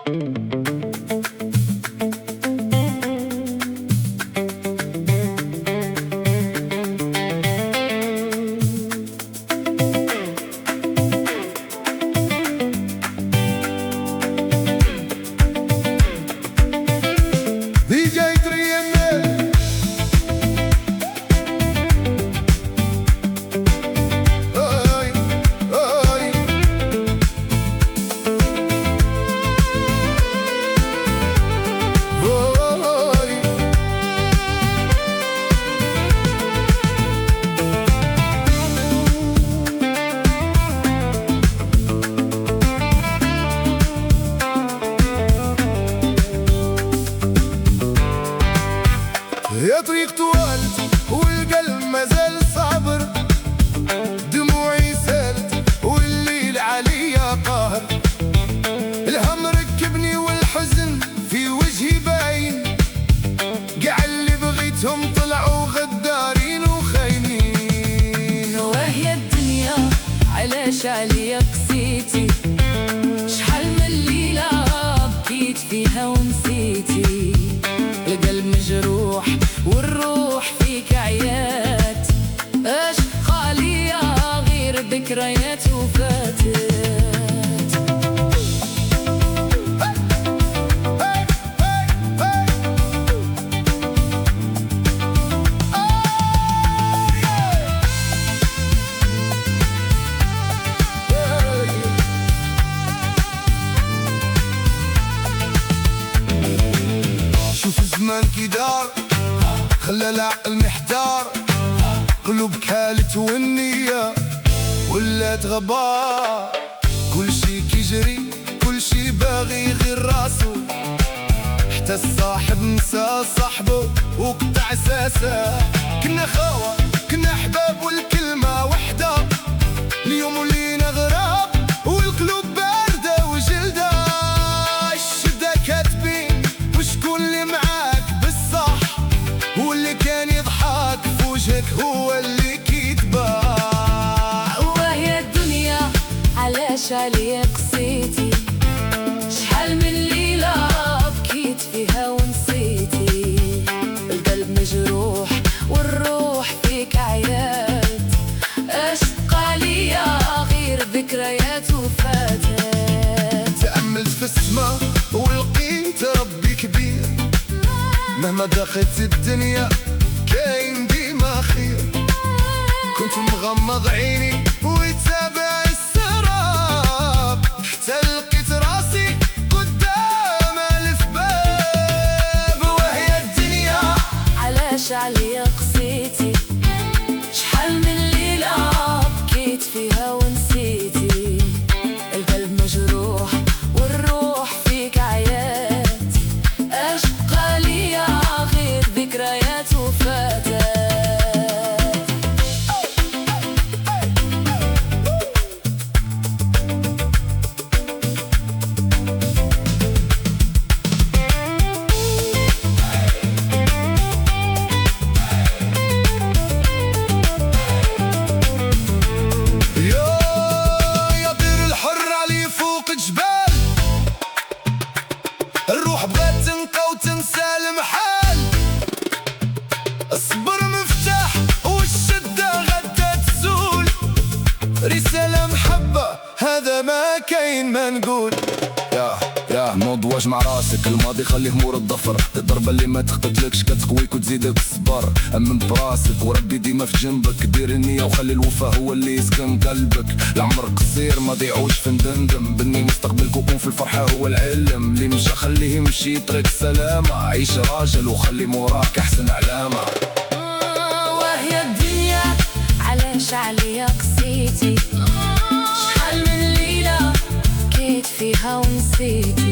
يا طريق طوالت والقلب مازال صابر، دموعي سالت والليل عليا قاهر، الهم ركبني والحزن في وجهي باين، قاع اللي بغيتهم طلعوا غدارين وخاينين. وهي الدنيا علاش عليا قسيتي، شحال من ليلة بكيت فيها ونسيتي، القلب مجروح والروح فيك عيات، اش خالية غير ذكريات وفاتت. شوف الزمان كي دار خلى العقل محتار، قلوب كالت والنية ولات غبار، كل شي كيجري كل شي باغي غير راسو، حتى الصاحب نسى صاحبه وقطع ساسه. كنا خاوة كنا احباب والكلمة وحدة، اليوم ولينا غراب والقلوب باردة وجلدة. الشدة كاتبين وشكون اللي معاك بالصح، واللي كان يضحك في وجهك هو اللي كيتباع. وهي الدنيا علاش عليا قسيتي، شحال من ليلة بكيت فيها ونسيتي، القلب مجروح والروح فيك عيات، اش بقى ليا غير ذكريات وفاتت. تأملت في السما ولقيت ربي كبير، مهما دخلت الدنيا كاين ديما خير، كنت مغمض عيني ويتابع السراب، حتى لقيت راسي قدام ألف باب. وهي الدنيا علاش عليا قسيتي، شحال من ليلة بكيت فيها ونسيتي، القلب مجروح والروح فيك عيات، اش بقى ليا غير ذكريات وفاتت. الروح بغات تنقى وتنسى المحال، الصبر مفتاح والشدة غدا تزول، رسالة محبة هذا ما كاين ما نقول. يا نوض واش مع راسك، الماضي خليه مور الظفر، الضربة اللي ما تقتلكش كتقويك وتزيدك الصبر. أمن براسك وربي ديما في جنبك، دير النية وخلي الوفا هو اللي يسكن قلبك. العمر قصير ما ضيعوش في ندندم، بني مستقبلك وكون في الفرحة هو العلم، اللي مشى خليه يمشي طريق سلامة، عيش راجل وخلي موراك أحسن علامة. وهي الدنيا علاش عليا قسيتي، شحال من ليلة بكيت فيها ونسيتي،